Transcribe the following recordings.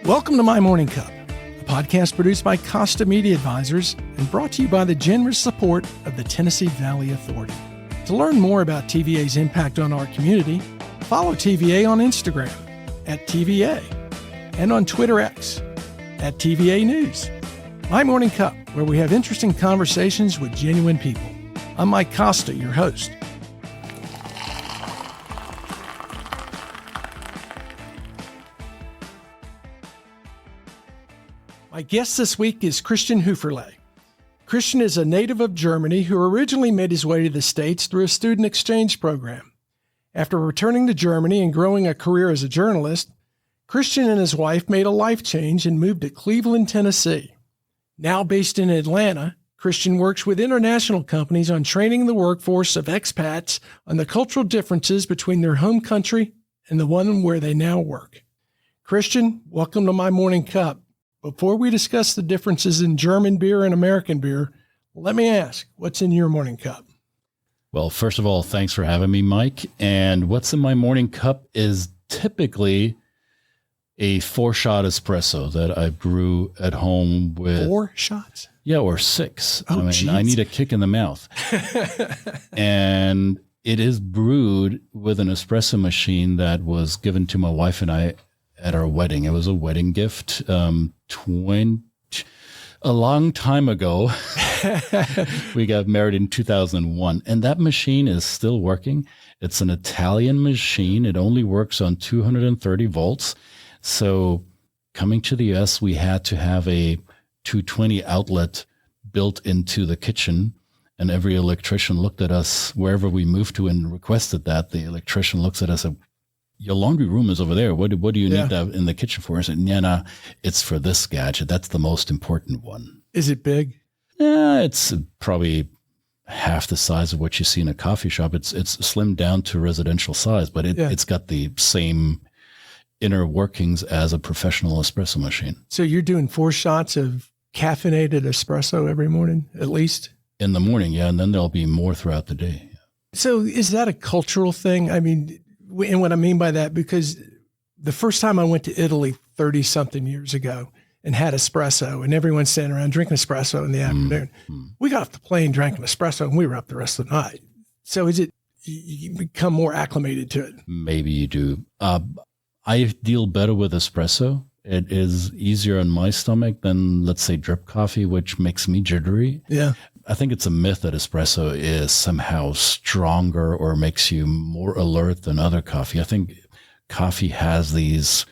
Welcome to My Morning Cup, a podcast produced by Costa Media Advisors and brought to you by the generous support of the Tennessee Valley Authority. To learn more about TVA's impact on our community, follow TVA on Instagram at TVA and on Twitter X at TVA News. My Morning Cup, where we have interesting conversations with genuine people. I'm Mike Costa, your host. My guest this week is Christian Höferle. Christian is a native of Germany who originally made his way to the States through a student exchange program. After returning to Germany and growing a career as a journalist, Christian and his wife made a life change and moved to Cleveland, Tennessee. Now based in Atlanta, Christian works with international companies on training the workforce of expats on the cultural differences between their home country and the one where they now work. Christian, welcome to My Morning Cup. Before we discuss the differences in German beer and American beer, let me ask, what's in your morning cup? Well, first of all, thanks for having me, Mike. And what's in my morning cup is typically a 4-shot espresso that I brew at home with 4 shots? Yeah, or 6. Oh, geez. I need a kick in the mouth. And it is brewed with an espresso machine that was given to my wife and I at our wedding. It was a wedding gift, a long time ago. We got married in 2001, and that machine is still working. It's an Italian machine. It only works on 230 volts. So coming to the US, we had to have a 220 outlet built into the kitchen. And every electrician looked at us wherever we moved to and requested that. The electrician looks at us and, your laundry room is over there. What do you need that in the kitchen for? I said, no, it's for this gadget. That's the most important one. Is it big? Yeah, it's probably half the size of what you see in a coffee shop. It's slimmed down to residential size, but it's got the same inner workings as a professional espresso machine. So you're doing 4 shots of caffeinated espresso every morning, at least? In the morning, yeah, and then there'll be more throughout the day. So is that a cultural thing? I mean, and what I mean by that, because the first time I went to Italy 30-something years ago and had espresso, and everyone's standing around drinking espresso in the afternoon, we got off the plane, drank an espresso, and we were up the rest of the night. So is it, you become more acclimated to it? Maybe you do. I deal better with espresso. It is easier on my stomach than, let's say, drip coffee, which makes me jittery. Yeah. I think it's a myth that espresso is somehow stronger or makes you more alert than other coffee. I think coffee has these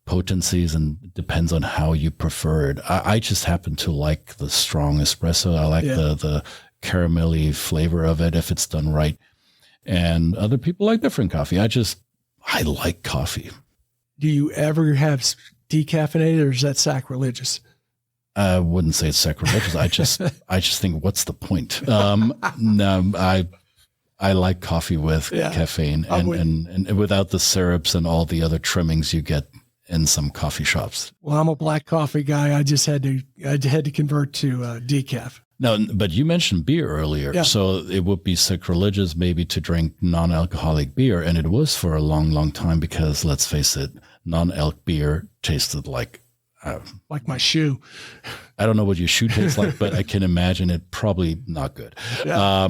potencies and it depends on how you prefer it. I just happen to like the strong espresso. I like the caramelly flavor of it if it's done right. And other people like different coffee. I like coffee. Do you ever have decaffeinated, or is that sacrilegious? I wouldn't say it's sacrilegious. I just think, what's the point? No, I like coffee with caffeine and without the syrups and all the other trimmings you get in some coffee shops. Well, I'm a black coffee guy. I had to convert to decaf. No, but you mentioned beer earlier. Yeah. So it would be sacrilegious maybe to drink non-alcoholic beer. And it was for a long, long time because, let's face it, non-alc beer tasted like my shoe. I don't know what your shoe tastes like, but I can imagine it probably not good. Yeah.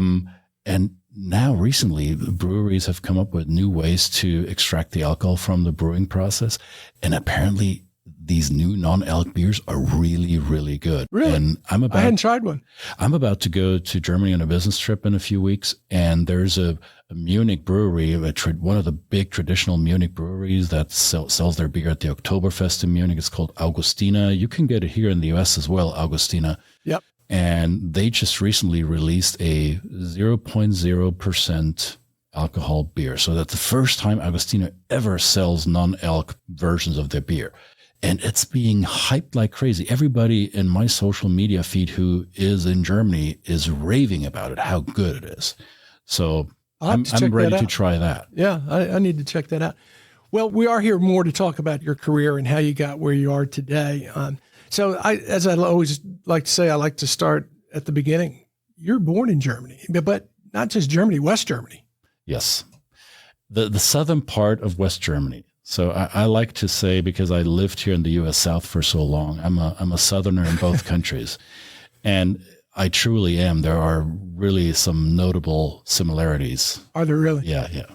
And now recently, the breweries have come up with new ways to extract the alcohol from the brewing process. And apparently these new non-alc beers are really, really good. Really? And I hadn't tried one. I'm about to go to Germany on a business trip in a few weeks. And there's a Munich brewery, one of the big traditional Munich breweries that sells their beer at the Oktoberfest in Munich. It's called Augustina. You can get it here in the US as well, Augustina. Yep. And they just recently released a 0.0% alcohol beer. So that's the first time Augustina ever sells non-alc versions of their beer. And it's being hyped like crazy. Everybody in my social media feed who is in Germany is raving about it, how good it is. So I'm ready to try that. Yeah, I need to check that out. Well, we are here more to talk about your career and how you got where you are today. So as I always like to say, I like to start at the beginning. You're born in Germany, but not just Germany, West Germany. Yes. The southern part of West Germany. So I like to say, because I lived here in the U.S. South for so long, I'm a Southerner in both countries. And I truly am. There are really some notable similarities. Are there really? Yeah, yeah.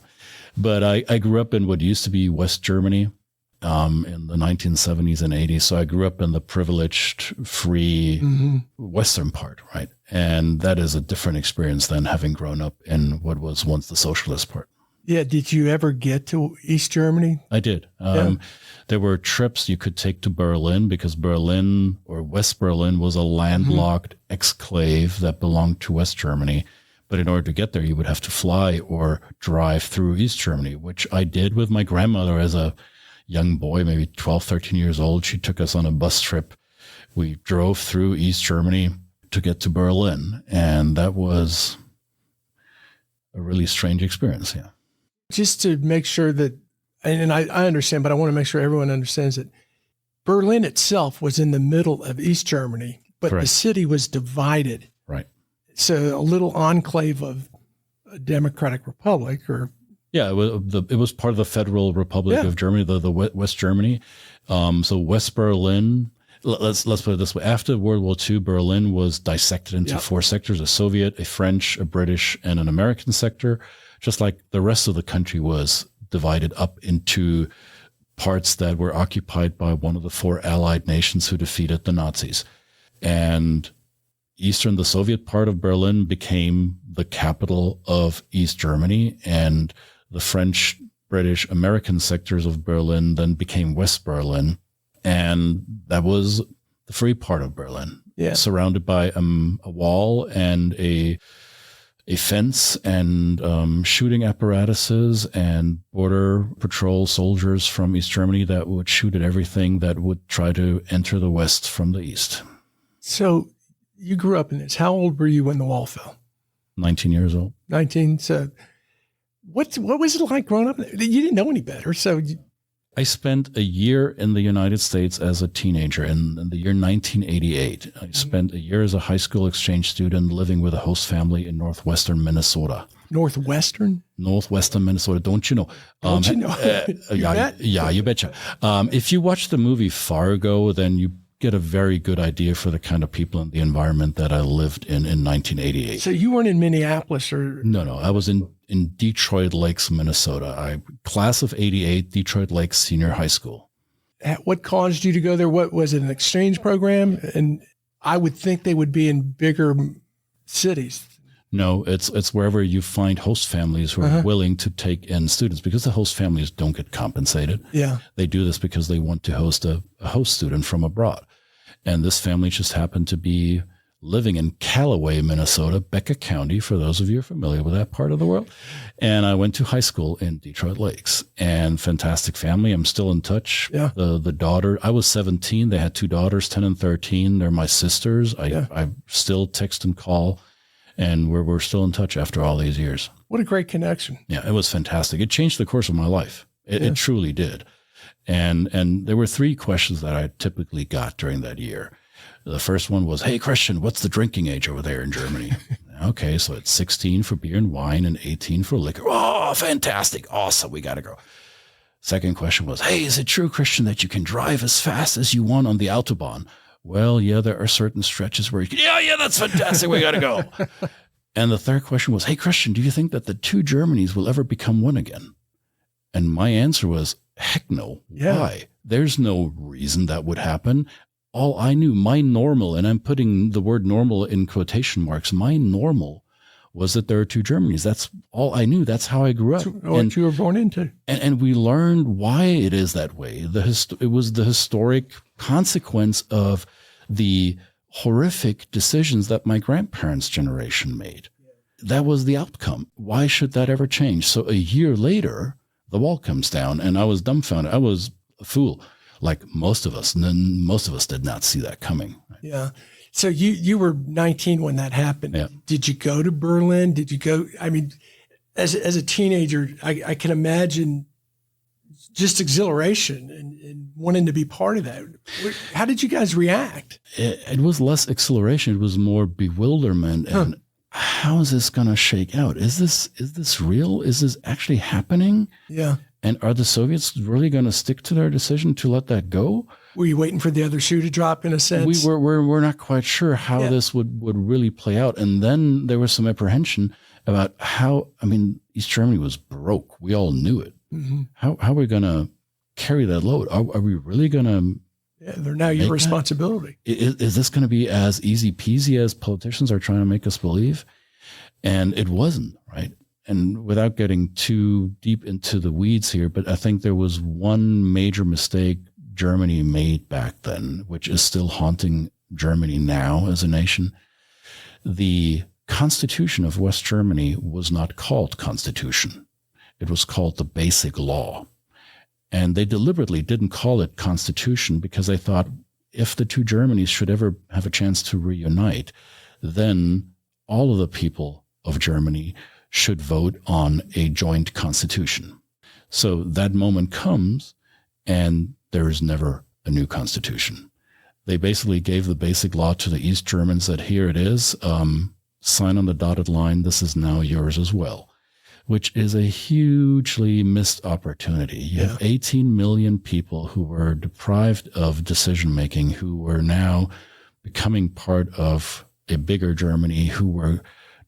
But I grew up in what used to be West Germany in the 1970s and 80s. So I grew up in the privileged, free Western part, right? And that is a different experience than having grown up in what was once the socialist part. Yeah. Did you ever get to East Germany? I did. There were trips you could take to Berlin, because Berlin, or West Berlin, was a landlocked exclave that belonged to West Germany. But in order to get there, you would have to fly or drive through East Germany, which I did with my grandmother as a young boy, maybe 12, 13 years old. She took us on a bus trip. We drove through East Germany to get to Berlin. And that was a really strange experience. Yeah. Just to make sure that, and I understand, but I want to make sure everyone understands that Berlin itself was in the middle of East Germany, but Correct. the city was divided. Right. So a little enclave of a democratic republic, or yeah, it was part of the Federal Republic of Germany, the West Germany. So West Berlin. Let's put it this way: after World War II, Berlin was dissected into four sectors: a Soviet, a French, a British, and an American sector. Just like the rest of the country was divided up into parts that were occupied by one of the four Allied nations who defeated the Nazis. And the Soviet part of Berlin became the capital of East Germany, and the French, British, American sectors of Berlin then became West Berlin. And that was the free part of Berlin, surrounded by a wall and a fence and shooting apparatuses and border patrol soldiers from East Germany that would shoot at everything that would try to enter the West from the East. So you grew up in this. How old were you when the wall fell? 19 years old. 19. So what was it like growing up? You didn't know any better. So I spent a year in the United States as a teenager in the year 1988. I spent a year as a high school exchange student living with a host family in northwestern Minnesota. Northwestern Minnesota. Don't you know? Don't you know? Yeah, you betcha. If you watch the movie Fargo, then you get a very good idea for the kind of people and the environment that I lived in 1988. So you weren't in Minneapolis or? No. I was in Detroit Lakes, Minnesota. Class of 88, Detroit Lakes Senior High School. What caused you to go there? What was it, an exchange program? And I would think they would be in bigger cities. No, it's wherever you find host families who are willing to take in students, because the host families don't get compensated. Yeah. They do this because they want to host a host student from abroad. And this family just happened to be living in Callaway, Minnesota, Becker County, for those of you who are familiar with that part of the world. And I went to high school in Detroit Lakes, and fantastic family. I'm still in touch. Yeah. The daughter, I was 17. They had two daughters, 10 and 13. They're my sisters. I still text and call, and we're still in touch after all these years. What a great connection. Yeah, it was fantastic. It changed the course of my life. It truly did. And there were three questions that I typically got during that year. The first one was, "Hey, Christian, what's the drinking age over there in Germany?" Okay, so it's 16 for beer and wine and 18 for liquor. Oh, fantastic. Awesome. We got to go. Second question was, "Hey, is it true, Christian, that you can drive as fast as you want on the Autobahn?" Well, yeah, there are certain stretches where you can, yeah, that's fantastic. We got to go. And the third question was, "Hey, Christian, do you think that the two Germanys will ever become one again?" And my answer was, heck no. Yeah. Why? There's no reason that would happen. All I knew, my normal, and I'm putting the word normal in quotation marks, my normal was that there are two Germanys. That's all I knew. That's how I grew up. What you were born into. And we learned why it is that way. It was the historic consequence of the horrific decisions that my grandparents' generation made. That was the outcome. Why should that ever change? So a year later, the wall comes down, and I was dumbfounded. I was a fool. Like most of us did not see that coming. Right? Yeah. So you were 19 when that happened. Yeah. Did you go to Berlin? Did you go? I mean, as a teenager, I can imagine just exhilaration and wanting to be part of that. How did you guys react? It was less exhilaration. It was more bewilderment. And how is this going to shake out? Is this real? Is this actually happening? Yeah. And are the Soviets really going to stick to their decision to let that go? Were you waiting for the other shoe to drop in a sense? We're not quite sure how this would really play out. And then there was some apprehension about East Germany was broke. We all knew it. Mm-hmm. How are we going to carry that load? Are we really going to? Yeah, they're now your responsibility. Is this going to be as easy peasy as politicians are trying to make us believe? And it wasn't, right? And without getting too deep into the weeds here, but I think there was one major mistake Germany made back then, which is still haunting Germany now as a nation. The Constitution of West Germany was not called Constitution. It was called the Basic Law. And they deliberately didn't call it Constitution because they thought if the two Germanys should ever have a chance to reunite, then all of the people of Germany should vote on a joint constitution. So that moment comes and there is never a new constitution. They basically gave the basic law to the East Germans that here it is, sign on the dotted line, this is now yours as well, which is a hugely missed opportunity. You have 18 million people who were deprived of decision-making, who were now becoming part of a bigger Germany, who were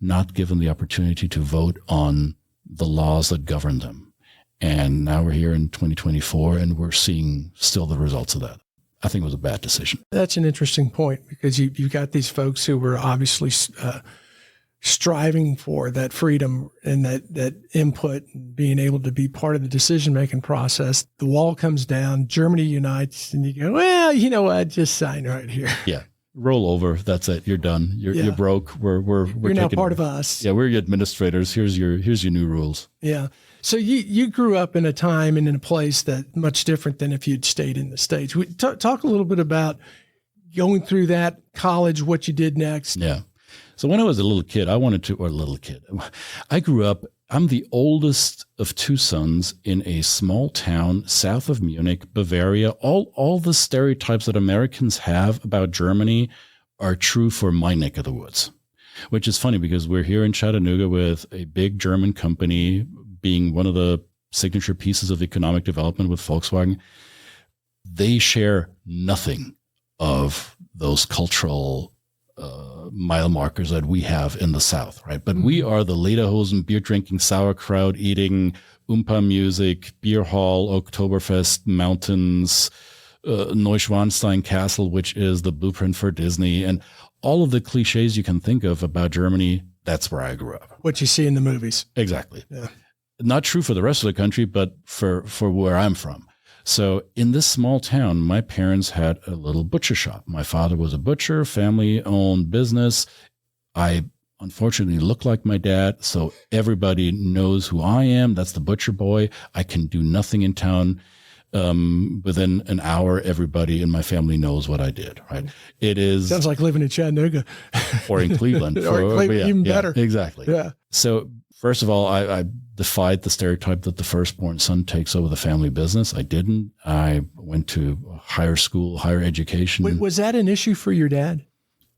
not given the opportunity to vote on the laws that govern them. And now we're here in 2024 and we're seeing still the results of that. I think it was a bad decision. That's an interesting point because you've got these folks who were obviously striving for that freedom and that input, and being able to be part of the decision-making process. The wall comes down, Germany unites, and you go, well, you know what, just sign right here. Yeah. Roll over. That's it. You're done. You're broke. We're now part of us. Yeah, we're your administrators. Here's your new rules. Yeah. So you grew up in a time and in a place that much different than if you'd stayed in the States. We talk a little bit about going through that college, what you did next. Yeah. So when I was a little kid, I grew up. I'm the oldest of two sons in a small town south of Munich, Bavaria. All the stereotypes that Americans have about Germany are true for my neck of the woods, which is funny because we're here in Chattanooga with a big German company being one of the signature pieces of economic development with Volkswagen. They share nothing of those cultural mile markers that we have in the South, right? But we are the lederhosen, beer drinking, sauerkraut eating, Oompa music, beer hall, Oktoberfest, mountains, Neuschwanstein Castle, which is the blueprint for Disney, and all of the cliches you can think of about Germany. That's where I grew up. What you see in the movies. Exactly. Yeah. Not true for the rest of the country, but for where I'm from. So in this small town, my parents had a little butcher shop. My father was a butcher, family-owned business. I unfortunately look like my dad, so everybody knows who I am. That's the butcher boy. I can do nothing in town. Within an hour, everybody in my family knows what I did, right? It is... Sounds like living in Chattanooga. Or in Cleveland. Even better. Exactly. Yeah. So first of all, I defied the stereotype that the firstborn son takes over the family business. I didn't. I went to higher school, higher education. Wait, was that an issue for your dad?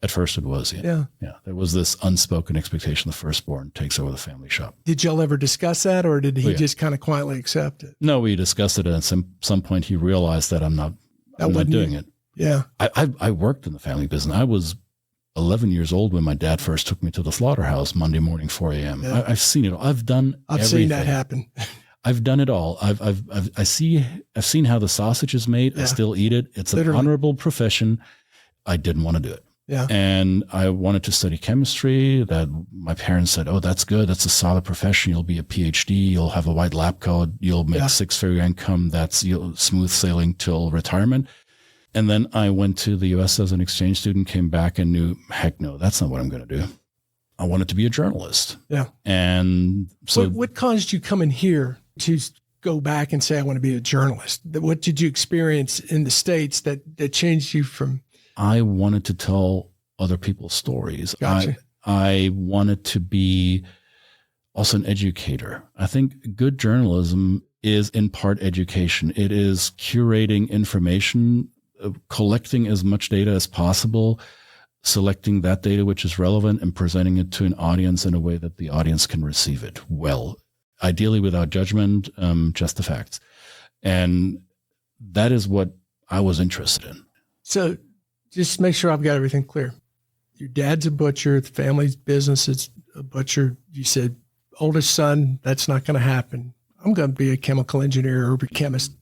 At first it was, yeah. There was this unspoken expectation the firstborn takes over the family shop. Did y'all ever discuss that, or did he just kind of quietly accept it? No, we discussed it, and at some point he realized that I'm not doing it. Yeah. I worked in the family business. I was 11 years old when my dad first took me to the slaughterhouse Monday morning, 4 a.m. Yeah. I've seen it all. I've seen that happen. I've done it all. I've seen how the sausage is made. Yeah. I still eat it. It's an honorable profession. I didn't want to do it. Yeah. And I wanted to study chemistry. That my parents said, oh, that's good. That's a solid profession. You'll be a PhD. You'll have a white lab coat. You'll make six-figure income. You'll smooth sailing till retirement. And then I went to the U.S. as an exchange student, came back and knew, heck no, that's not what I'm going to do. I wanted to be a journalist. Yeah. And so what caused you coming here to go back and say, I want to be a journalist? What did you experience in the States that changed you from? I wanted to tell other people's stories. Gotcha. I wanted to be also an educator. I think good journalism is in part education. It is curating information, collecting as much data as possible, selecting that data which is relevant and presenting it to an audience in a way that the audience can receive it well. ideally without judgment, just the facts. And that is what I was interested in. So just make sure I've got everything clear. Your dad's a butcher. The family's business is a butcher. You said, oldest son, that's not going to happen. I'm going to be a chemical engineer or a chemist.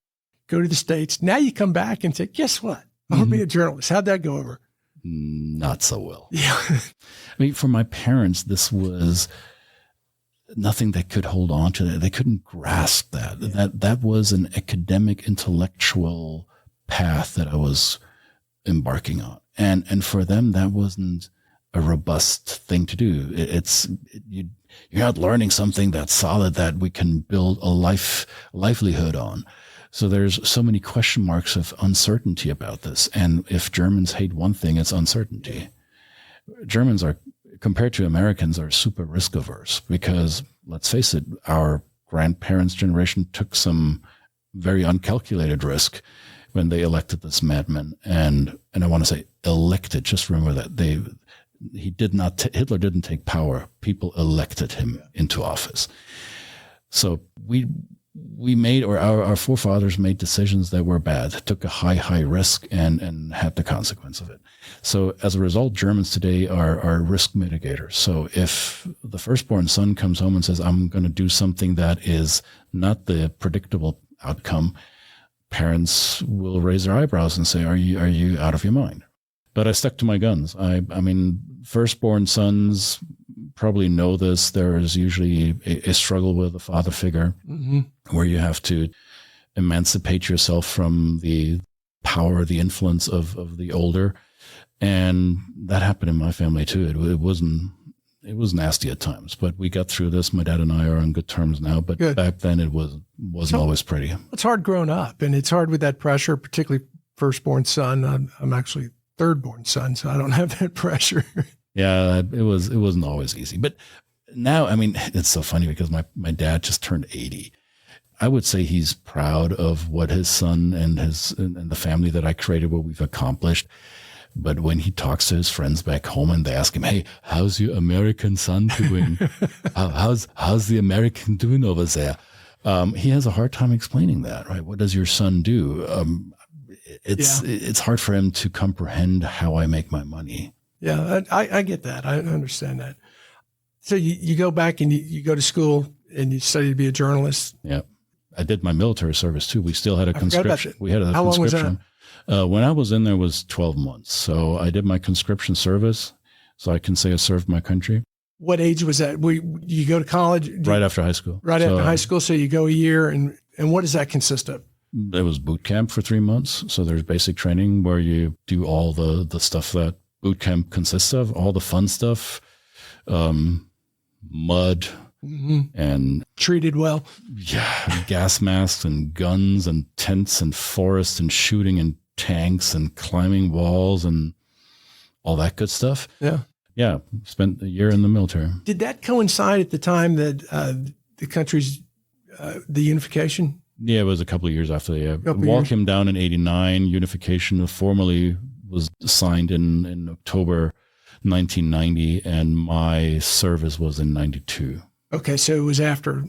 Go to the States. Now you come back and say, guess what? I'm going to be a journalist. How'd that go over? Not so well. Yeah. I mean, for my parents, this was nothing they could hold on to. They couldn't grasp that. Yeah. That was an academic, intellectual path that I was embarking on. And for them, that wasn't a robust thing to do. You're not learning something that's solid that we can build a livelihood on. So there's so many question marks of uncertainty about this. And if Germans hate one thing, it's uncertainty. Germans are, compared to Americans, are super risk averse because, let's face it, our grandparents' generation took some very uncalculated risk when they elected this madman. And I want to say elected, just remember that Hitler didn't take power. People elected him into office. So we made, or our forefathers made decisions that were bad, took a high risk and had the consequence of it. So as a result, Germans today are risk mitigators. So if the firstborn son comes home and says, I'm going to do something that is not the predictable outcome, parents will raise their eyebrows and say, are you out of your mind? But I stuck to my guns. I mean, firstborn sons probably know this. There is usually a struggle with a father figure where you have to emancipate yourself from the power, the influence of the older. And that happened in my family too. It was nasty at times, but we got through this. My dad and I are on good terms now, but back then it wasn't always pretty. It's hard growing up, and it's hard with that pressure, particularly firstborn son. I'm actually thirdborn son, so I don't have that pressure. Yeah, it wasn't always easy. But now, I mean, it's so funny because my dad just turned 80. I would say he's proud of what his son and the family that I created, what we've accomplished. But when he talks to his friends back home and they ask him, hey, how's your American son doing? how's the American doing over there? He has a hard time explaining that, right? What does your son do? It's hard for him to comprehend how I make my money. Yeah, I get that. I understand that. So you go back and you go to school and you study to be a journalist. Yeah. I did my military service too. We still had a conscription. We had a How conscription. Long was that? When I was in there was 12 months. So I did my conscription service. So I can say I served my country. What age was that? You go to college? Right after high school. Right after high school. So you go a year and what does that consist of? It was boot camp for 3 months. So there's basic training where you do all the stuff that boot camp consists of, all the fun stuff, mud and treated well. Yeah. Gas masks and guns and tents and forests and shooting and tanks and climbing walls and all that good stuff. Yeah. Yeah. Spent a year in the military. Did that coincide at the time that the country's, the unification? Yeah, it was a couple of years after the wall came down in 89. Unification formally was signed in October 1990, and my service was in 92. Okay, so it was after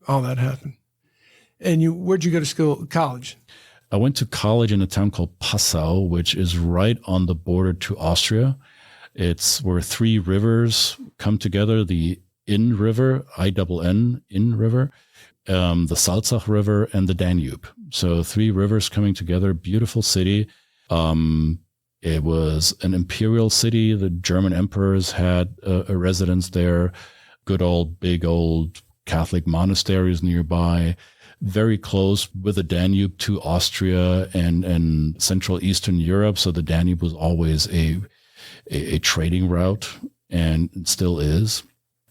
all that happened. And where'd you go to school, college? I went to college in a town called Passau, which is right on the border to Austria. It's where three rivers come together: the Inn River, Inn River, the Salzach River, and the Danube. So three rivers coming together, beautiful city. It was an imperial city. The German emperors had a residence there, big old Catholic monasteries nearby, very close with the Danube to Austria and Central Eastern Europe. So the Danube was always a trading route and still is.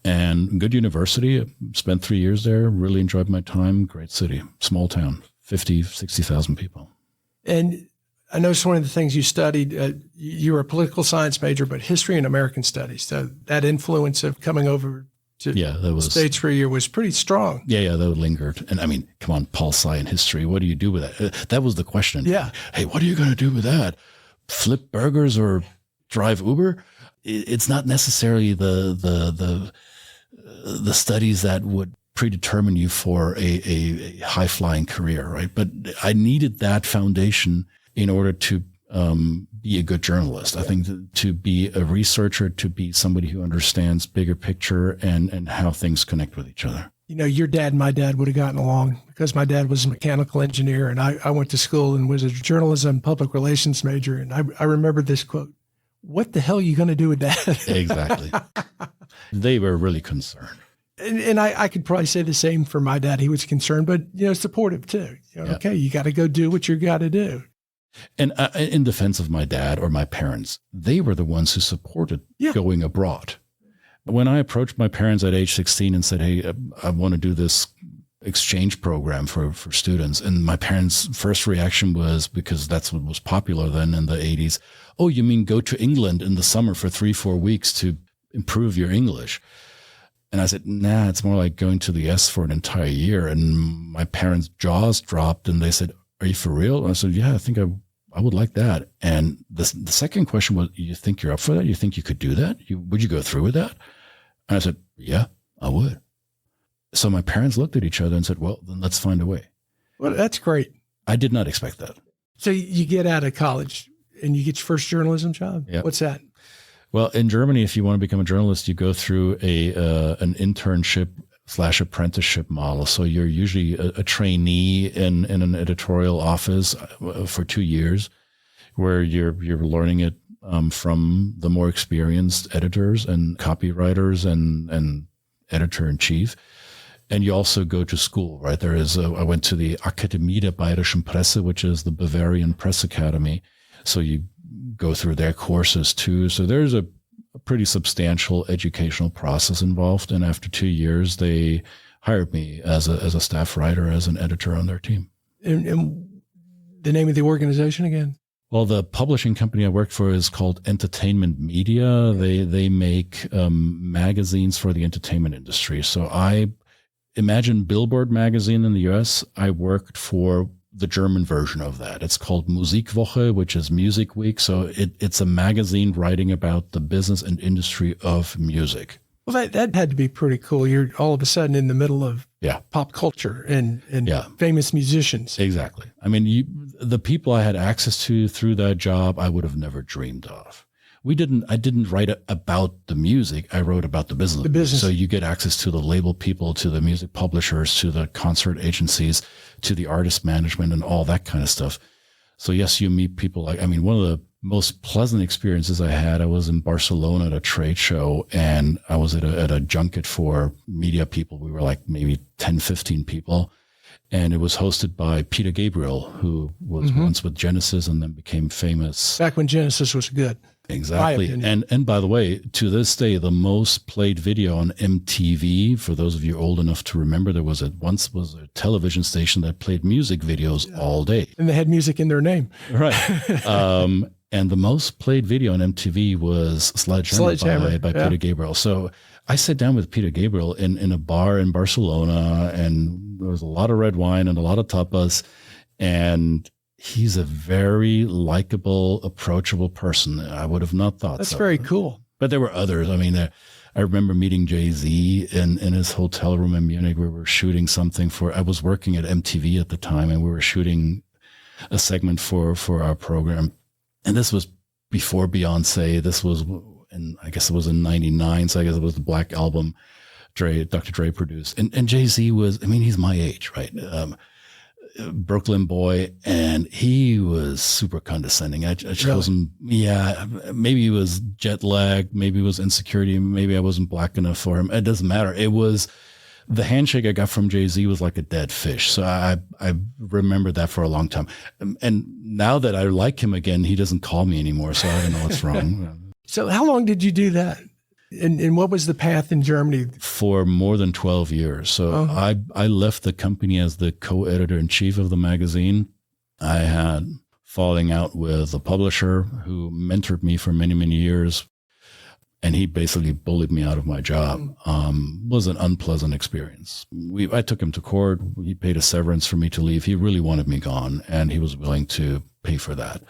And good university. I spent 3 years there, really enjoyed my time. Great city, small town, 60,000 people. And I noticed one of the things you studied, you were a political science major, but history and American studies. So that influence of coming over to the States for a year was pretty strong. Yeah, that lingered. And I mean, come on, Pol Sci in history. What do you do with that? That was the question. Yeah. Hey, what are you going to do with that? Flip burgers or drive Uber? It's not necessarily the studies that would predetermine you for a high-flying career, right? But I needed that foundation in order to be a good journalist. I think to be a researcher, to be somebody who understands bigger picture and how things connect with each other. You know, your dad and my dad would have gotten along because my dad was a mechanical engineer, and I went to school and was a journalism public relations major. And I remember this quote, "What the hell are you going to do with that?" Exactly. They were really concerned. And I could probably say the same for my dad. He was concerned, but, supportive too. Okay, you got to go do what you got to do. And in defense of my dad or my parents, they were the ones who supported going abroad. When I approached my parents at age 16 and said, "Hey, I want to do this exchange program for students," and my parents' first reaction was, because that's what was popular then in the 80s, "Oh, you mean go to England in the summer for 3-4 weeks to improve your English?" And I said, "Nah, it's more like going to the S for an entire year." And my parents' jaws dropped and they said, "Are you for real?" And I said, "Yeah, I think I would like that." And the second question was, "You think you're up for that? You think you could do that? Would you go through with that?" And I said, "Yeah, I would." So my parents looked at each other and said, "Well, then let's find a way." Well, that's great. I did not expect that. So you get out of college and you get your first journalism job. Yep. What's that? Well, in Germany, if you want to become a journalist, you go through an internship/apprenticeship model. So you're usually a trainee in an editorial office for 2 years, where you're learning it from the more experienced editors and copywriters and editor-in-chief. And you also go to school, right? I went to the Akademie der Bayerischen Presse, which is the Bavarian Press Academy. So you go through their courses too. So there's a pretty substantial educational process involved. And after 2 years, they hired me as a staff writer, as an editor on their team. And the name of the organization again? Well, the publishing company I worked for is called Entertainment Media. They make magazines for the entertainment industry. So I imagine Billboard magazine in the US. I worked for the German version of that. It's called Musikwoche, which is Music Week. So it's a magazine writing about the business and industry of music. Well, that had to be pretty cool. You're all of a sudden in the middle of pop culture and famous musicians. Exactly. I mean, the people I had access to through that job, I would have never dreamed of. I didn't write about the music. I wrote about the business. The business. So you get access to the label people, to the music publishers, to the concert agencies, to the artist management and all that kind of stuff. So yes, you meet people one of the most pleasant experiences I had, I was in Barcelona at a trade show, and I was at a junket for media people. We were like maybe 10, 15 people. And it was hosted by Peter Gabriel, who was once with Genesis and then became famous. Back when Genesis was good. Exactly. And by the way, to this day, the most played video on MTV, for those of you old enough to remember, there was once a television station that played music videos all day. And they had music in their name. Right. And the most played video on MTV was Sledgehammer by Peter Gabriel. So I sat down with Peter Gabriel in a bar in Barcelona, and there was a lot of red wine and a lot of tapas. And he's a very likable, approachable person. I would have not thought That's so. very cool. But there were others. I mean, I remember meeting Jay-Z in his hotel room in Munich. We were shooting something I was working at MTV at the time, and we were shooting a segment for our program. And this was before Beyonce. This was, I guess it was in 99. So I guess it was the Black Album Dr. Dre produced. And Jay-Z was, he's my age, right? Brooklyn boy. And he was super condescending. I chose him. Yeah. Maybe he was jet lagged. Maybe it was insecurity. Maybe I wasn't black enough for him. It doesn't matter. It was, the handshake I got from Jay-Z was like a dead fish. So I remember that for a long time. And now that I like him again, he doesn't call me anymore. So I don't know what's wrong. So how long did you do that? And what was the path in Germany? For more than 12 years. So I left the company as the co-editor-in-chief of the magazine. I had falling out with a publisher who mentored me for many, many years. And he basically bullied me out of my job. Was an unpleasant experience. I took him to court. He paid a severance for me to leave. He really wanted me gone, and he was willing to pay for that.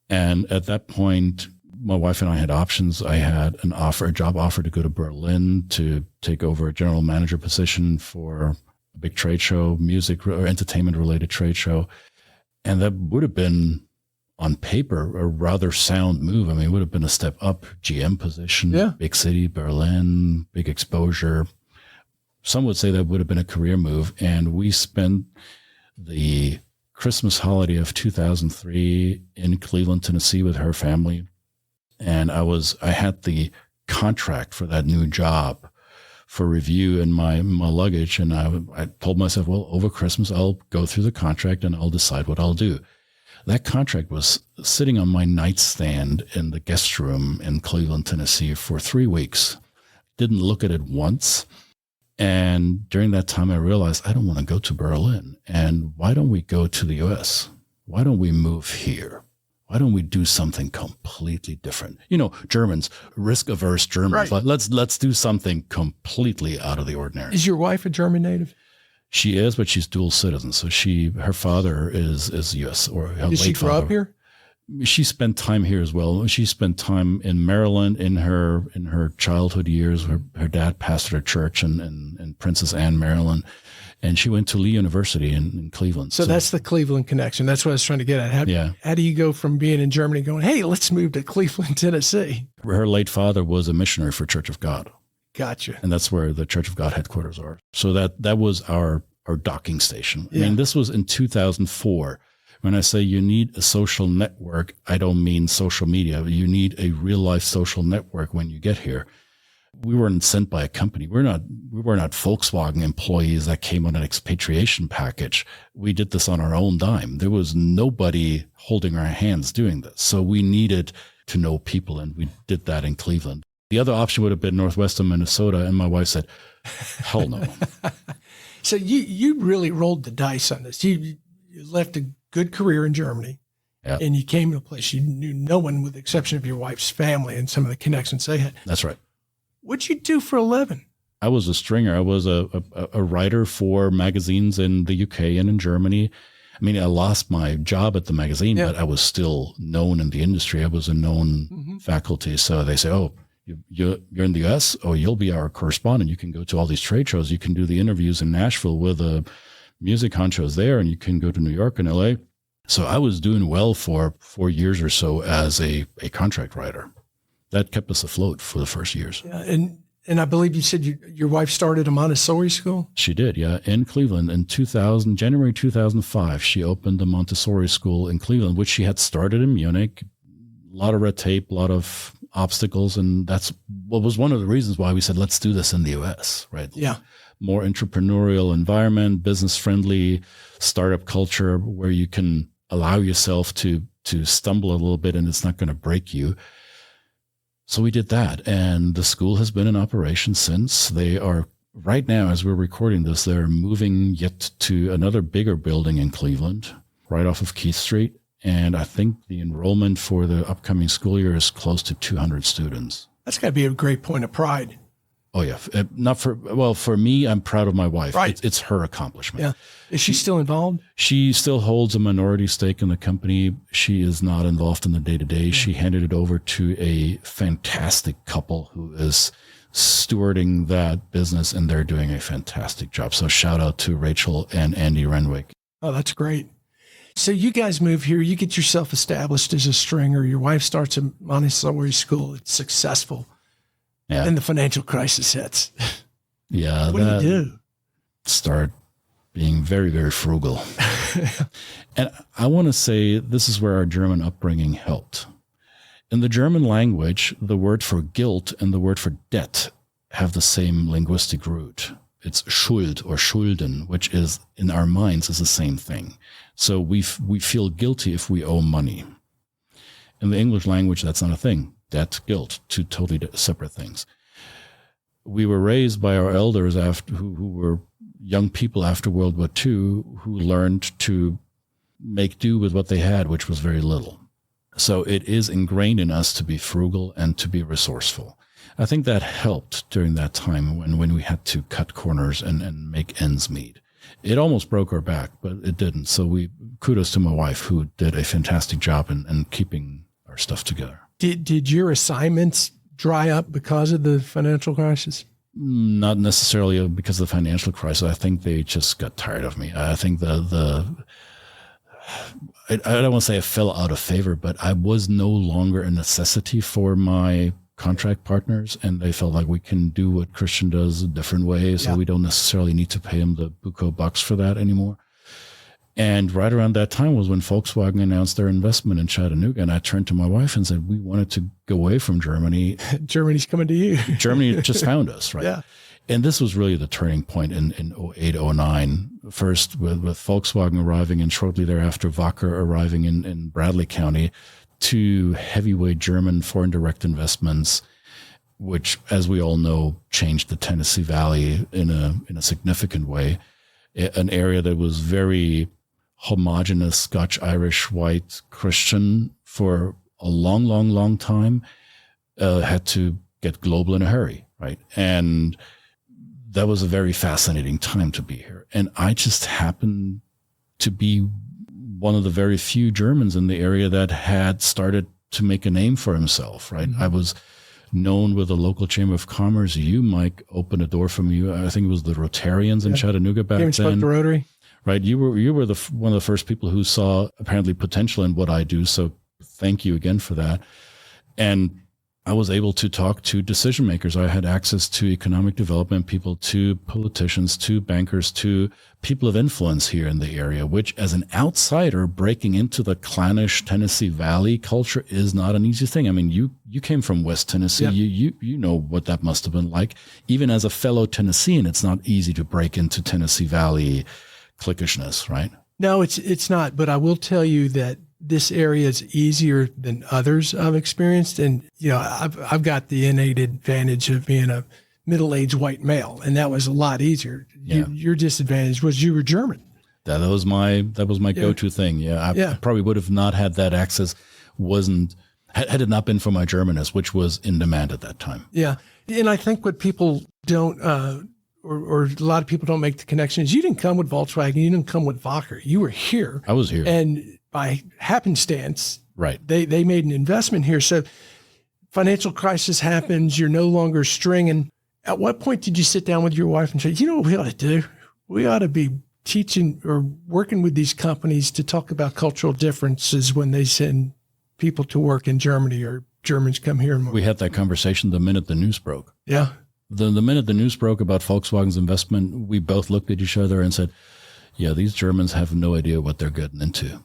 And at that point, my wife and I had options. I had a job offer to go to Berlin to take over a general manager position for a big trade show, music or entertainment related trade show. And that would have been on paper a rather sound move. I mean, it would have been a step up, GM position, big city, Berlin, big exposure. Some would say that would have been a career move. And we spent the Christmas holiday of 2003 in Cleveland, Tennessee with her family. And I had the contract for that new job for review in my luggage. And I told myself, well, over Christmas, I'll go through the contract and I'll decide what I'll do. That contract was sitting on my nightstand in the guest room in Cleveland, Tennessee for 3 weeks. Didn't look at it once. And during that time, I realized I don't want to go to Berlin. And why don't we go to the US? Why don't we move here? Why don't we do something completely different? You know, Germans, risk-averse Germans. Right. Like, let's do something completely out of the ordinary. Is your wife a German native? She is, but she's dual citizen. So her father is U.S. or her Did she late grow father. up here? She spent time here as well. She spent time in Maryland in her childhood years. Her dad pastored a church in Princess Anne, Maryland. And she went to Lee University in Cleveland. So that's the Cleveland connection. That's what I was trying to get at. How do you go from being in Germany going, hey, let's move to Cleveland, Tennessee? Her late father was a missionary for Church of God. Gotcha. And that's where the Church of God headquarters are. So that was our docking station. I mean, this was in 2004. When I say you need a social network, I don't mean social media. You need a real life social network when you get here. We weren't sent by a company. We were not Volkswagen employees that came on an expatriation package. We did this on our own dime. There was nobody holding our hands doing this. So we needed to know people, and we did that in Cleveland. The other option would have been Northwestern Minnesota, and my wife said, hell no. So you really rolled the dice on this. You left a good career in Germany, and you came to a place you knew no one with the exception of your wife's family and some of the connections they had. That's right. What'd you do for a living? I was a stringer. I was a writer for magazines in the UK and in Germany. I mean, I lost my job at the magazine, but I was still known in the industry. I was a known faculty. So they say, oh, you're in the US? Oh, you'll be our correspondent. You can go to all these trade shows. You can do the interviews in Nashville with music honchos there, and you can go to New York and LA. So I was doing well for 4 years or so as a contract writer. That kept us afloat for the first years. Yeah, and I believe you said your wife started a Montessori school? She did, yeah. In Cleveland in January 2005, she opened a Montessori school in Cleveland, which she had started in Munich. A lot of red tape, a lot of obstacles. And that's what was one of the reasons why we said, let's do this in the US, right? Yeah. More entrepreneurial environment, business friendly, startup culture where you can allow yourself to stumble a little bit and it's not going to break you. So we did that, and the school has been in operation since. They are, right now, as we're recording this, they're moving yet to another bigger building in Cleveland, right off of Keith Street. And I think the enrollment for the upcoming school year is close to 200 students. That's got to be a great point of pride. Oh, yeah. For me, I'm proud of my wife. Right. It's her accomplishment. Yeah. Is she still involved? She still holds a minority stake in the company. She is not involved in the day-to-day. She handed it over to a fantastic couple who is stewarding that business, and they're doing a fantastic job. So shout out to Rachel and Andy Renwick. Oh, that's great. So you guys move here. You get yourself established as a stringer. Your wife starts a Montessori school. It's successful. Yeah. And the financial crisis hits. Yeah. What do you do? Start being very, very frugal. And I want to say this is where our German upbringing helped. In the German language, the word for guilt and the word for debt have the same linguistic root. It's Schuld or Schulden, which is in our minds is the same thing. So we feel guilty if we owe money. In the English language, that's not a thing. Debt, guilt, two totally separate things. We were raised by our elders who were young people after World War II who learned to make do with what they had, which was very little. So it is ingrained in us to be frugal and to be resourceful. I think that helped during that time when we had to cut corners and make ends meet. It almost broke our back, but it didn't. So kudos to my wife who did a fantastic job in keeping our stuff together. Did your assignments dry up because of the financial crisis? Not necessarily because of the financial crisis. I think they just got tired of me. I think I don't want to say I fell out of favor, but I was no longer a necessity for my contract partners, and they felt like we can do what Christian does a different way, so we don't necessarily need to pay him the buco bucks for that anymore. And right around that time was when Volkswagen announced their investment in Chattanooga, and I turned to my wife and said, we wanted to go away from Germany. Germany's coming to you. Germany just found us, right? Yeah. And this was really the turning point in 08, 09. First with Volkswagen arriving, and shortly thereafter Wacker arriving in Bradley County, two heavyweight German foreign direct investments, which, as we all know, changed the Tennessee Valley in a significant way. An area that was very homogenous, Scotch, Irish, white, Christian for a long, long, long time, had to get global in a hurry, right? And that was a very fascinating time to be here. And I just happened to be one of the very few Germans in the area that had started to make a name for himself, right? Mm-hmm. I was known with the local Chamber of Commerce. You, Mike, opened a door for me. I think it was the Rotarians in Chattanooga back then. Spoke to Rotary. Right. You were one of the first people who saw apparently potential in what I do. So thank you again for that. And I was able to talk to decision makers. I had access to economic development people, to politicians, to bankers, to people of influence here in the area, which as an outsider breaking into the clannish Tennessee Valley culture is not an easy thing. I mean, you came from West Tennessee. Yep. You know what that must have been like. Even as a fellow Tennessean, it's not easy to break into Tennessee Valley cliquishness, right? No, it's not. But I will tell you that this area is easier than others I've experienced. And, I've got the innate advantage of being a middle-aged white male, and that was a lot easier. Yeah. Your disadvantage was you were German. That was my go-to thing. Yeah. I probably would have not had that access had it not been for my Germanness, which was in demand at that time. Yeah. And I think what people don't, or a lot of people don't make the connection is you didn't come with Volkswagen, you didn't come with Wacker. You were here. I was here. And by happenstance, right, they made an investment here. So financial crisis happens, you're no longer stringing. At what point did you sit down with your wife and say, you know what we ought to do? We ought to be teaching or working with these companies to talk about cultural differences when they send people to work in Germany or Germans come here. We had that conversation the minute the news broke. Yeah. The minute the news broke about Volkswagen's investment, we both looked at each other and said, yeah, these Germans have no idea what they're getting into.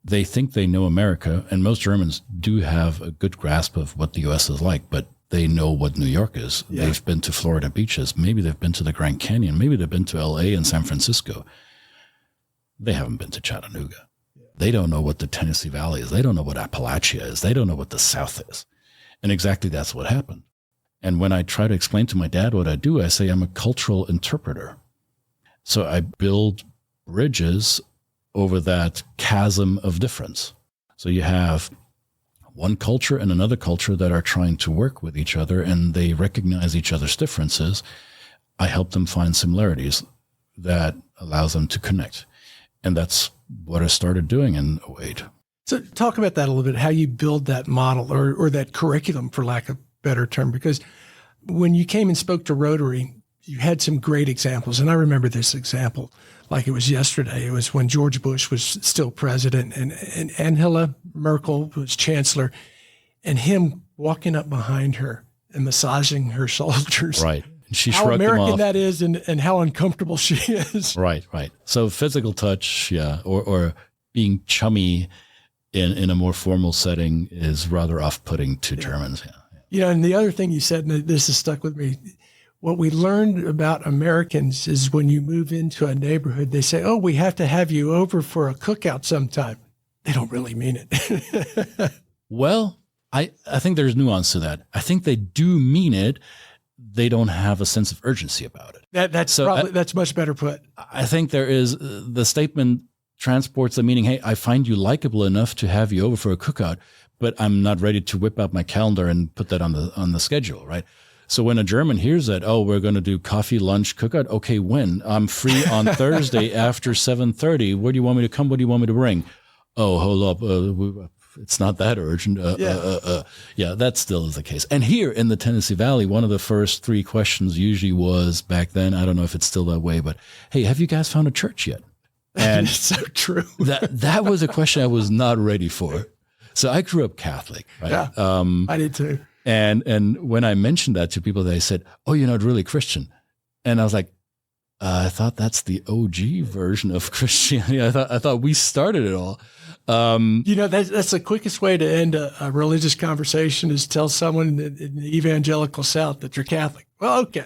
They think they know America, and most Germans do have a good grasp of what the U.S. is like, but they know what New York is. Yeah. They've been to Florida beaches. Maybe they've been to the Grand Canyon. Maybe they've been to L.A. and San Francisco. They haven't been to Chattanooga. They don't know what the Tennessee Valley is. They don't know what Appalachia is. They don't know what the South is. And exactly that's what happened. And when I try to explain to my dad what I do, I say I'm a cultural interpreter. So I build bridges over that chasm of difference. So you have one culture and another culture that are trying to work with each other, and they recognize each other's differences. I help them find similarities that allows them to connect. And that's what I started doing in 08. So talk about that a little bit, how you build that model or that curriculum, for lack of a better term, because when you came and spoke to Rotary, you had some great examples. And I remember this example like it was yesterday. It was when George Bush was still president and Angela Merkel was chancellor, and him walking up behind her and massaging her shoulders. Right. She how shrugged American him off. that is and how uncomfortable she is. Right. So physical touch, yeah, or being chummy in a more formal setting is rather off-putting to Germans. Yeah. Yeah, and the other thing you said, and this has stuck with me, what we learned about Americans is when you move into a neighborhood, they say, oh, we have to have you over for a cookout sometime. They don't really mean it. Well, I think there's nuance to that. I think they do mean it. They don't have a sense of urgency about it. That's much better put. I think there is the statement transports the meaning, hey, I find you likable enough to have you over for a cookout, but I'm not ready to whip out my calendar and put that on the schedule, right? So when a German hears that, oh, we're going to do coffee, lunch, cookout. Okay, when? I'm free on Thursday after 7:30. Where do you want me to come? What do you want me to bring? Oh, hold up. it's not that urgent. Yeah, that still is the case. And here in the Tennessee Valley, one of the first 3 questions usually was back then, I don't know if it's still that way, but hey, have you guys found a church yet? And it's so true. that was a question I was not ready for. So I grew up Catholic, right? Yeah, I did too. And when I mentioned that to people, they said, "Oh, you're not really Christian." And I was like, I thought that's the OG version of Christianity. I thought we started it all. That's the quickest way to end a religious conversation is tell someone in the evangelical South that you're Catholic. Well, okay,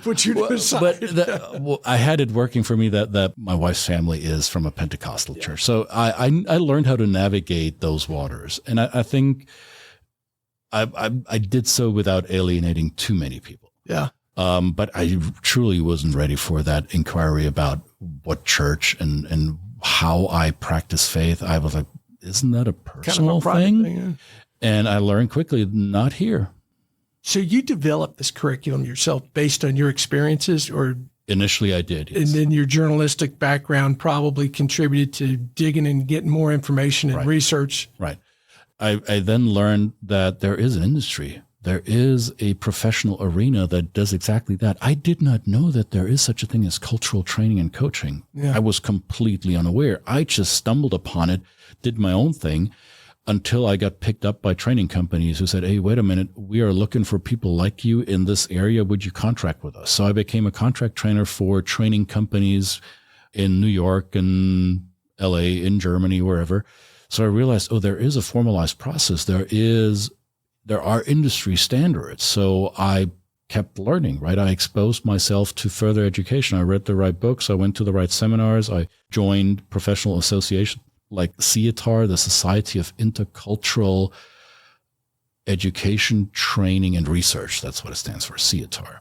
put you to the side. But I had it working for me that my wife's family is from a Pentecostal church, so I learned how to navigate those waters, and I think I did so without alienating too many people. Yeah. But I truly wasn't ready for that inquiry about what church and how I practice faith. I was like, isn't that a personal thing? Yeah. And I learned quickly, not here. So you developed this curriculum yourself based on your experiences, or initially I did, yes. And then your journalistic background probably contributed to digging and getting more information and research. Right. I then learned that there is an industry. There is a professional arena that does exactly that. I did not know that there is such a thing as cultural training and coaching. Yeah. I was completely unaware. I just stumbled upon it, did my own thing until I got picked up by training companies who said, "Hey, wait a minute, we are looking for people like you in this area. Would you contract with us?" So I became a contract trainer for training companies in New York and LA, in Germany, wherever. So I realized, there is a formalized process. There are industry standards. So I kept learning, right? I exposed myself to further education. I read the right books. I went to the right seminars. I joined professional associations like CITAR, the Society of Intercultural Education, Training, and Research. That's what it stands for, CITAR.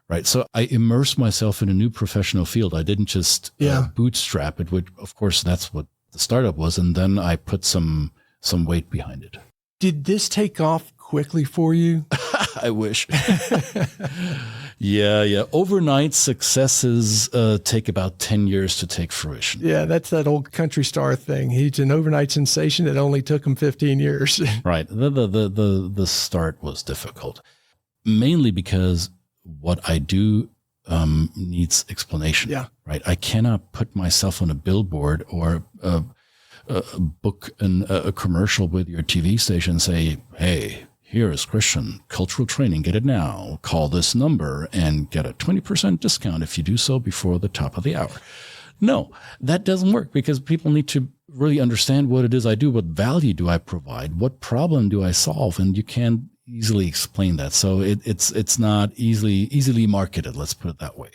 Right. So I immersed myself in a new professional field. I didn't just bootstrap it, which of course that's what the startup was. And then I put some weight behind it. Did this take off quickly for you? I wish. Yeah. Overnight successes take about 10 years to take fruition. Yeah, that's that old country star thing. He's an overnight sensation that only took him 15 years. Right. The start was difficult, mainly because what I do needs explanation. Yeah. Right. I cannot put myself on a billboard or book a commercial with your TV station and say, "Hey, here is Christian cultural training. Get it now. Call this number and get a 20% discount if you do so before the top of the hour." No, that doesn't work because people need to really understand what it is I do. What value do I provide? What problem do I solve? And you can't easily explain that. So it's not easily marketed. Let's put it that way.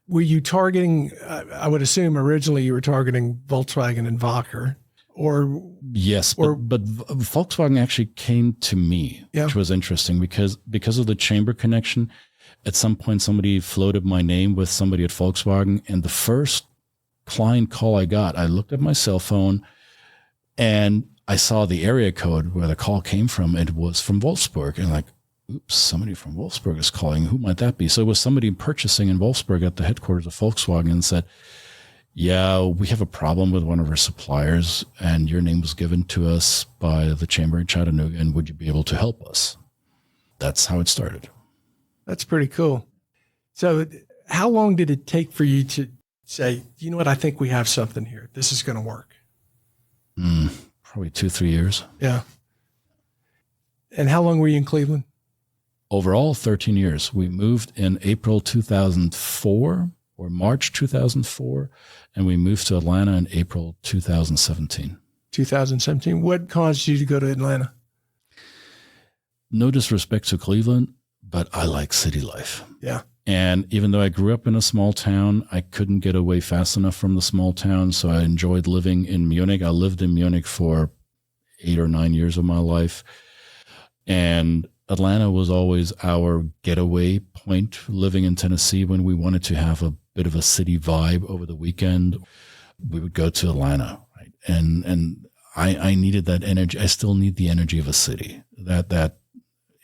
Were you targeting, I would assume originally you were targeting Volkswagen and Wacker? Or yes, but Volkswagen actually came to me, which was interesting because of the chamber connection. At some point, somebody floated my name with somebody at Volkswagen, and the first client call I got, I looked at my cell phone, and I saw the area code where the call came from. It was from Wolfsburg, and like, oops, somebody from Wolfsburg is calling. Who might that be? So it was somebody purchasing in Wolfsburg at the headquarters of Volkswagen, and said, "Yeah, we have a problem with one of our suppliers, and your name was given to us by the chamber in Chattanooga, and would you be able to help us?" That's how it started. That's pretty cool. So how long did it take for you to say, "You know what, I think we have something here. This is going to work"? Probably 2-3 years. Yeah. And how long were you in Cleveland? Overall, 13 years. We moved in April 2004 or March 2004, and we moved to Atlanta in April 2017. 2017. What caused you to go to Atlanta? No disrespect to Cleveland, but I like city life. Yeah. And even though I grew up in a small town, I couldn't get away fast enough from the small town. So I enjoyed living in Munich. I lived in Munich for 8 or 9 years of my life. And Atlanta was always our getaway point, living in Tennessee. When we wanted to have a bit of a city vibe over the weekend, we would go to Atlanta, right? And I needed that energy. I still need the energy of a city. That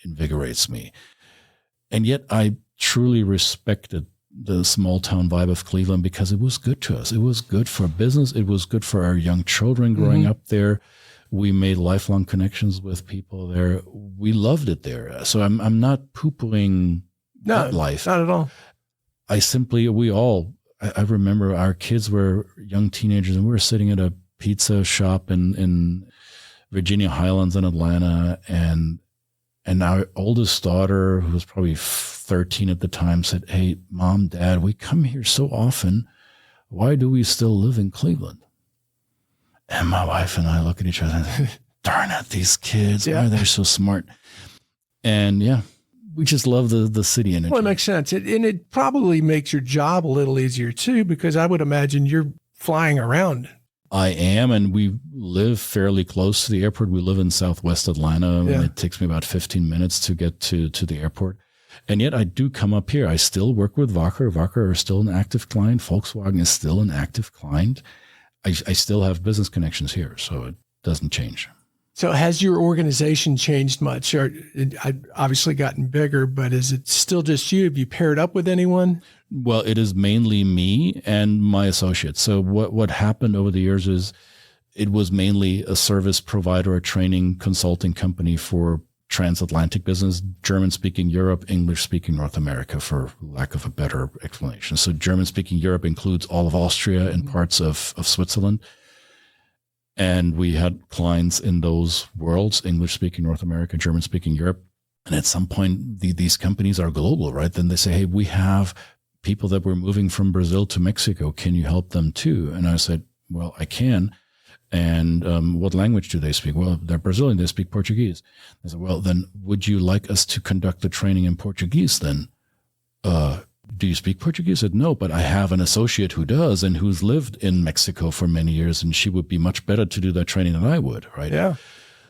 invigorates me. And yet I truly respected the small town vibe of Cleveland because it was good to us. It was good for business. It was good for our young children growing up there. We made lifelong connections with people there. We loved it there. So I'm not poo-pooing that life. Not at all. I remember our kids were young teenagers and we were sitting at a pizza shop in Virginia Highlands in Atlanta, and our oldest daughter, who was probably 13 at the time, said, "Hey, Mom, Dad, we come here so often. Why do we still live in Cleveland?" And my wife and I look at each other and say, darn it, these kids, why are they so smart? And we just love the city energy. Well, it makes sense. And it probably makes your job a little easier too, because I would imagine you're flying around. I am, and we live fairly close to the airport. We live in Southwest Atlanta, and it takes me about 15 minutes to get to the airport. And yet I do come up here. I still work with Wacker. Wacker are still an active client. Volkswagen is still an active client. I still have business connections here, so it doesn't change. So has your organization changed much? I've obviously gotten bigger, but is it still just you? Have you paired up with anyone? Well, it is mainly me and my associates. So what happened over the years is it was mainly a service provider, a training consulting company for transatlantic business, German-speaking Europe, English-speaking North America, for lack of a better explanation. So German-speaking Europe includes all of Austria and parts of Switzerland. And we had clients in those worlds, English-speaking North America, German-speaking Europe. And at some point, these companies are global, right? Then they say, hey, we have people that were moving from Brazil to Mexico. Can you help them too? And I said, well, I can. And what language do they speak? Well, they're Brazilian. They speak Portuguese. I said, well, then would you like us to conduct the training in Portuguese then? Do you speak Portuguese? I said, no, but I have an associate who does and who's lived in Mexico for many years, and she would be much better to do that training than I would, right? Yeah.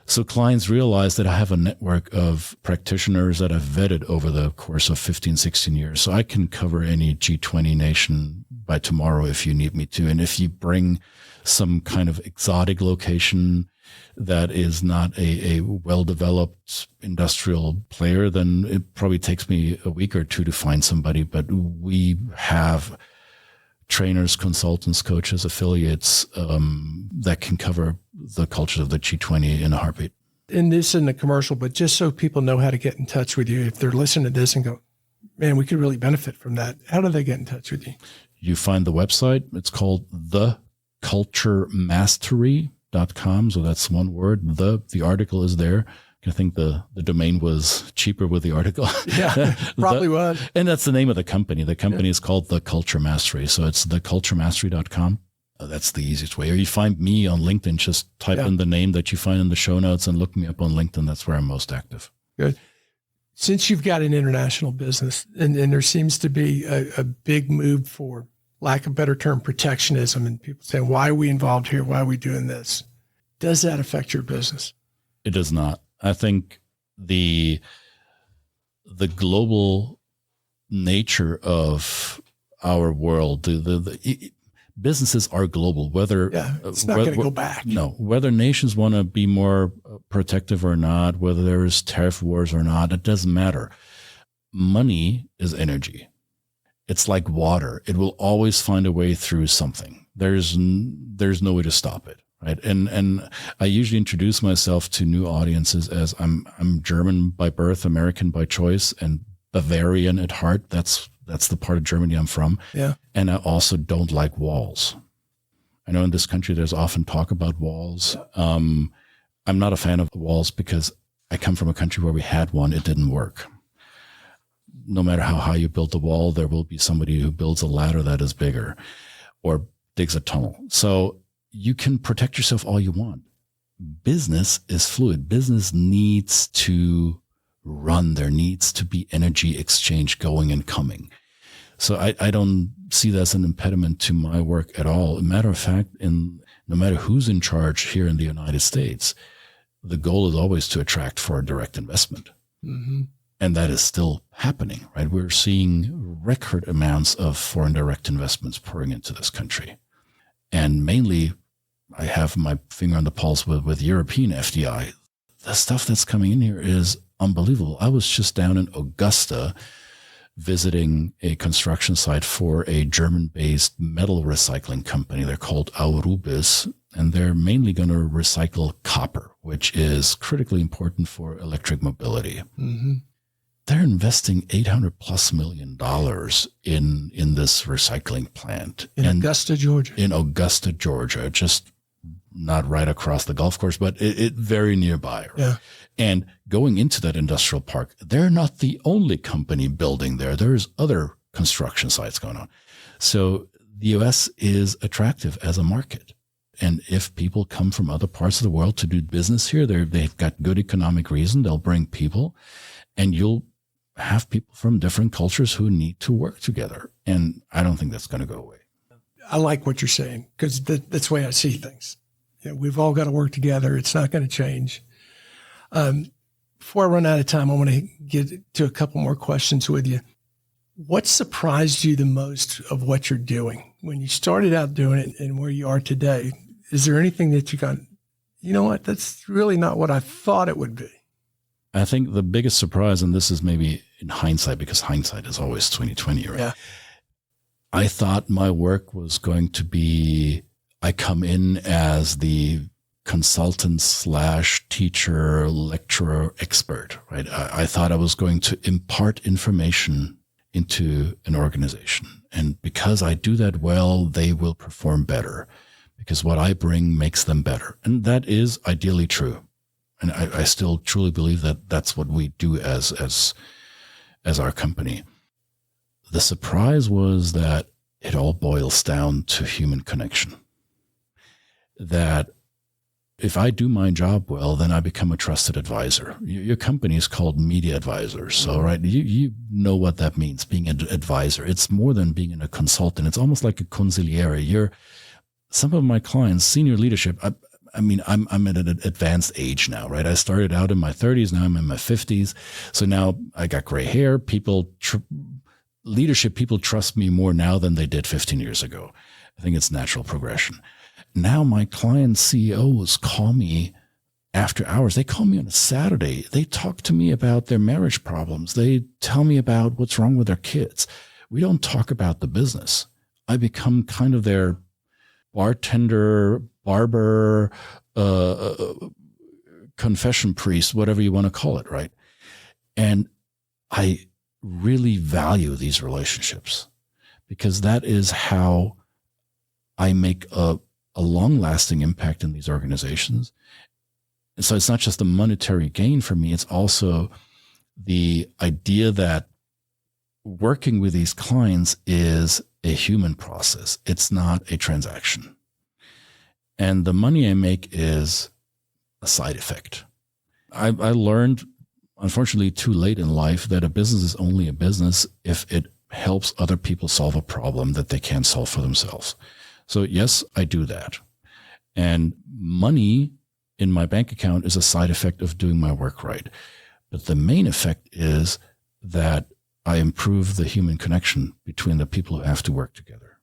So clients realize that I have a network of practitioners that I've vetted over the course of 15, 16 years. So I can cover any G20 nation by tomorrow if you need me to. And if you bring some kind of exotic location that is not a well-developed industrial player, then it probably takes me a week or two to find somebody. But we have trainers, consultants, coaches, affiliates that can cover the cultures of the G20 in a heartbeat. And this isn't a commercial, but just so people know how to get in touch with you, if they're listening to this and go, man, we could really benefit from that, how do they get in touch with you? You find the website. It's called theculturemastery.com. So that's one word. The article is there. I think the domain was cheaper with the article. Yeah, probably was. And that's the name of the company. The company is called The Culture Mastery. So it's theculturemastery.com. That's the easiest way. Or you find me on LinkedIn, just type in the name that you find in the show notes and look me up on LinkedIn. That's where I'm most active. Good. Since you've got an international business and there seems to be a big move for, lack of a better term, protectionism, and people saying, why are we involved here? Why are we doing this? Does that affect your business? It does not. I think the global nature of our world, the businesses are global, whether it's not going to go back. No, whether nations want to be more protective or not, whether there's tariff wars or not, it doesn't matter. Money is energy. It's like water. It will always find a way through something. There's no way to stop it. Right. And I usually introduce myself to new audiences as I'm German by birth, American by choice, and Bavarian at heart. That's the part of Germany I'm from. Yeah. And I also don't like walls. I know in this country there's often talk about walls. I'm not a fan of walls because I come from a country where we had one. It didn't work. No matter how high you build the wall, there will be somebody who builds a ladder that is bigger or digs a tunnel. So you can protect yourself all you want. Business is fluid. Business needs to run. There needs to be energy exchange going and coming. So I don't see that as an impediment to my work at all. As a matter of fact, no matter who's in charge here in the United States, the goal is always to attract foreign direct investment. Mm-hmm. And that is still happening, right? We're seeing record amounts of foreign direct investments pouring into this country. And mainly, I have my finger on the pulse with European FDI. The stuff that's coming in here is unbelievable. I was just down in Augusta visiting a construction site for a German-based metal recycling company. They're called Aurubis. and they're mainly going to recycle copper, which is critically important for electric mobility. Mm-hmm. They're investing $800+ million in this recycling plant In Augusta, Georgia. In Augusta, Georgia, just not right across the golf course, but it very nearby. Right? Yeah. And going into that industrial park, they're not the only company building there. There's other construction sites going on. So the U.S. is attractive as a market. And if people come from other parts of the world to do business here, they've got good economic reason. They'll bring people, and you'll have people from different cultures who need to work together. And I don't think that's going to go away. I like what you're saying, because that's the way I see things. We've all got to work together. It's not going to change. Before I run out of time, I want to get to a couple more questions with you. What surprised you the most of what you're doing when you started out doing it and where you are today? Is there anything that you got, you know what, that's really not what I thought it would be? I think the biggest surprise, and this is maybe in hindsight, because hindsight is always 20/20, right? Yeah. I thought my work was going to be, I come in as the consultant / teacher, lecturer, expert, right? I thought I was going to impart information into an organization. And because I do that well, they will perform better because what I bring makes them better. And that is ideally true. And I still truly believe that that's what we do as our company. The surprise was that it all boils down to human connection. That if I do my job well, then I become a trusted advisor. Your company is called media advisors. So, right, you know what that means, being an advisor. It's more than being a consultant. It's almost like a consigliere. Some of my clients, senior leadership, I'm at an advanced age now, right? I started out in my 30s. Now I'm in my 50s. So now I got gray hair. Leadership people trust me more now than they did 15 years ago. I think it's natural progression. Now my client CEOs call me after hours. They call me on a Saturday. They talk to me about their marriage problems. They tell me about what's wrong with their kids. We don't talk about the business. I become kind of their bartender, barber, confession priest, whatever you want to call it, right? And I really value these relationships because that is how I make a long-lasting impact in these organizations. And so it's not just a monetary gain for me. It's also the idea that working with these clients is a human process. It's not a transaction. And the money I make is a side effect. I learned, unfortunately, too late in life that a business is only a business if it helps other people solve a problem that they can't solve for themselves. So yes, I do that. And money in my bank account is a side effect of doing my work right. But the main effect is that I improve the human connection between the people who have to work together.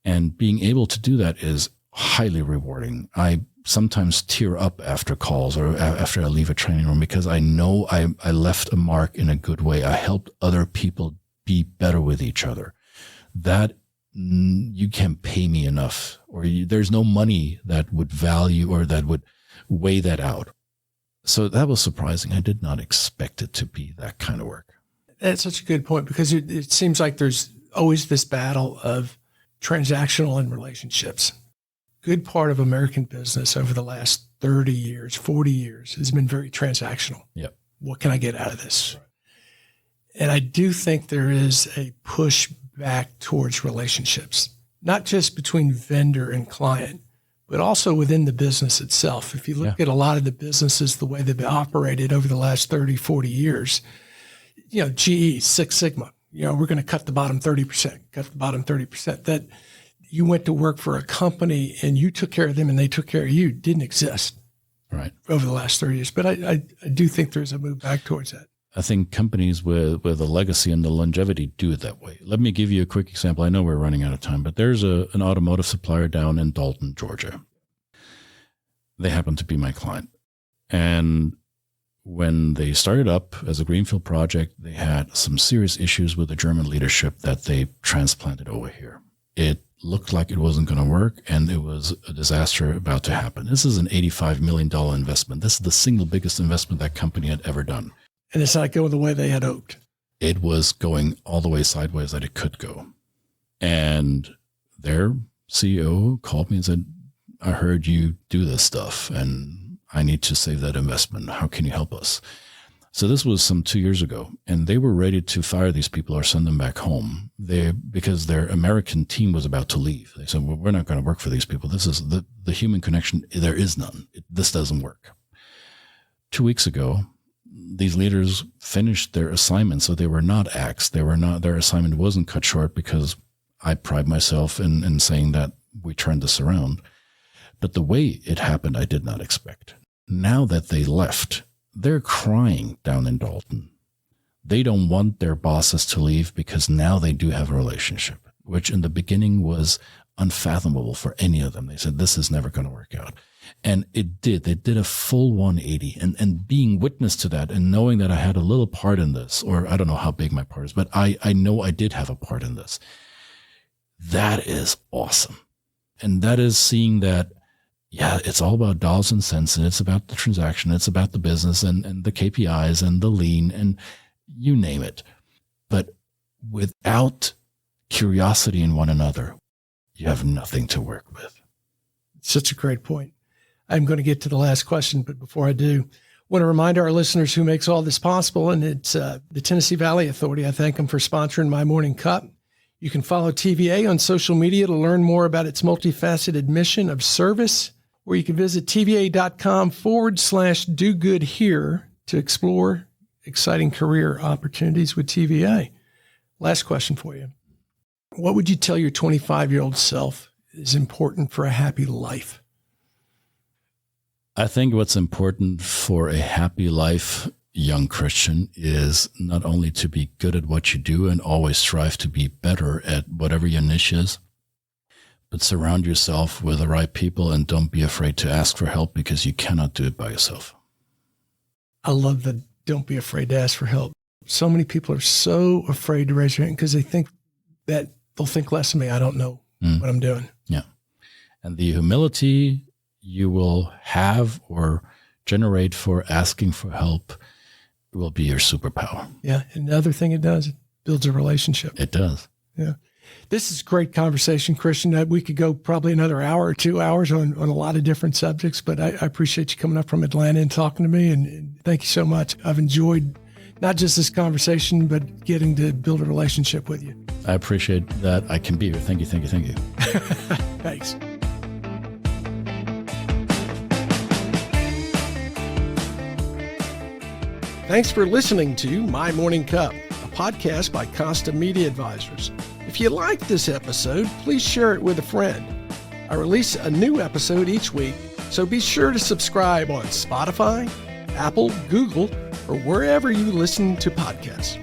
And being able to do that is highly rewarding. I sometimes tear up after calls or after I leave a training room because I know I left a mark in a good way. I helped other people be better with each other. That you can't pay me enough, or there's no money that would value or that would weigh that out. So that was surprising. I did not expect it to be that kind of work. That's such a good point because it seems like there's always this battle of transactional and relationships. Good part of American business over the last 30 years, 40 years has been very transactional. Yep. What can I get out of this? Right. And I do think there is a push back towards relationships, not just between vendor and client, but also within the business itself. If you look at a lot of the businesses, the way they've operated over the last 30, 40 years, GE, Six Sigma, we're going to cut the bottom 30%, That you went to work for a company and you took care of them and they took care of you didn't exist right over the last 30 years. But I do think there's a move back towards that. I think companies with a legacy and the longevity do it that way. Let me give you a quick example. I know we're running out of time, but there's an automotive supplier down in Dalton, Georgia. They happen to be my client. And when they started up as a greenfield project, they had some serious issues with the German leadership that they transplanted over here. It looked like it wasn't going to work, and it was a disaster about to happen. This is an $85 million investment. This is the single biggest investment that company had ever done. And it's not going the way they had hoped. It was going all the way sideways that it could go. And their CEO called me and said, I heard you do this stuff, and I need to save that investment. How can you help us? So this was some 2 years ago, and they were ready to fire these people or send them back home because their American team was about to leave. They said, well, we're not going to work for these people. This is the human connection. There is none. This doesn't work. 2 weeks ago, these leaders finished their assignment. So they were not axed. Their assignment wasn't cut short, because I pride myself in saying that we turned this around. But the way it happened, I did not expect. Now that they left, they're crying down in Dalton. They don't want their bosses to leave, because now they do have a relationship, which in the beginning was unfathomable for any of them. They said, this is never going to work out. And it did. They did a full 180. And being witness to that and knowing that I had a little part in this, or I don't know how big my part is, but I know I did have a part in this. That is awesome. And that is seeing that, yeah, it's all about dollars and cents, and it's about the transaction, it's about the business and the KPIs and the lean and you name it. But without curiosity in one another, you have nothing to work with. Such a great point. I'm going to get to the last question, but before I do, I want to remind our listeners who makes all this possible, and it's the Tennessee Valley Authority. I thank them for sponsoring My Morning Cup. You can follow TVA on social media to learn more about its multifaceted mission of service, or you can visit tva.com/do-good-here to explore exciting career opportunities with TVA. Last question for you. What would you tell your 25-year-old self is important for a happy life? I think what's important for a happy life, young Christian, is not only to be good at what you do and always strive to be better at whatever your niche is, but surround yourself with the right people and don't be afraid to ask for help, because you cannot do it by yourself. I love the don't be afraid to ask for help. So many people are so afraid to raise their hand because they think that they'll think less of me. I don't know what I'm doing. Yeah. And the humility you will have or generate for asking for help will be your superpower. Yeah. And the other thing it does, it builds a relationship. It does. Yeah. This is a great conversation, Christian. We could go probably another hour or 2 hours on a lot of different subjects, but I appreciate you coming up from Atlanta and talking to me. And thank you so much. I've enjoyed not just this conversation, but getting to build a relationship with you. I appreciate that I can be here. Thank you. Thanks. Thanks for listening to My Morning Cup, a podcast by Costa Media Advisors. If you like this episode, please share it with a friend. I release a new episode each week, so be sure to subscribe on Spotify, Apple, Google, or wherever you listen to podcasts.